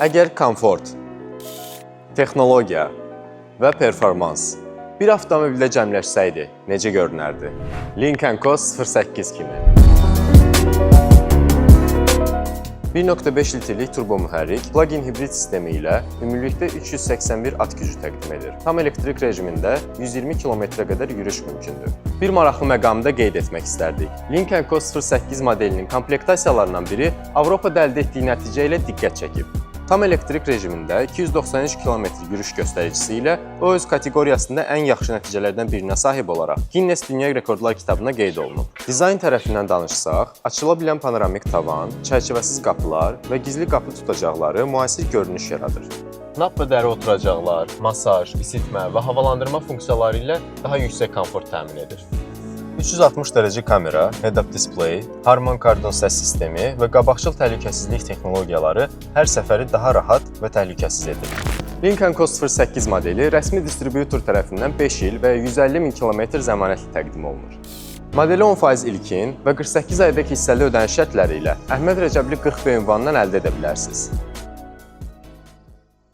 Əgər komfort, texnologiya və performans bir avtomobildə cəmləşsəydi, necə görünərdi? Lincoln Co. 08 kimi. 1.5 litrlik turbo mühərrik plug-in hibrid sistemi ilə ümumilikdə 381 at gücü təqdim edir. Tam elektrik rejimində 120 km-ə qədər yürüyüş mümkündür. Bir maraqlı məqamı da qeyd etmək istərdik. Lincoln Co. 08 modelinin komplektasiyalarından biri Avropada əldə etdiyi nəticə ilə diqqət çəkib. Tam elektrik rejimində 293 km yürüyüş göstəricisi ilə o öz kateqoriyasında ən yaxşı nəticələrdən birinə sahib olaraq Guinness Dünya Rekordlar kitabına qeyd olunub. Dizayn tərəfindən danışsaq, açıla bilən panoramik tavan, çərçivəsiz qapılar və gizli qapı tutacaqları müasir görünüş yaradır. Nap və dəri oturacaqlar, masaj, isitmə və havalandırma funksiyaları ilə daha yüksək komfort təmin edir. 360 dərəcə kamera, head-up display, Harman Kardon səs sistemi və qabaqcıl təhlükəsizlik texnologiyaları hər səfəri daha rahat və təhlükəsiz edir. Lincoln Co. 08 modeli rəsmi distributor tərəfindən 5 il və 150 min km zəmanətli təqdim olunur. Modeli 10% ilkin və 48 aydakı hissəli ödəniş şərtləri ilə Əhməd Rəcəbli 40B ünvanından əldə edə bilərsiniz.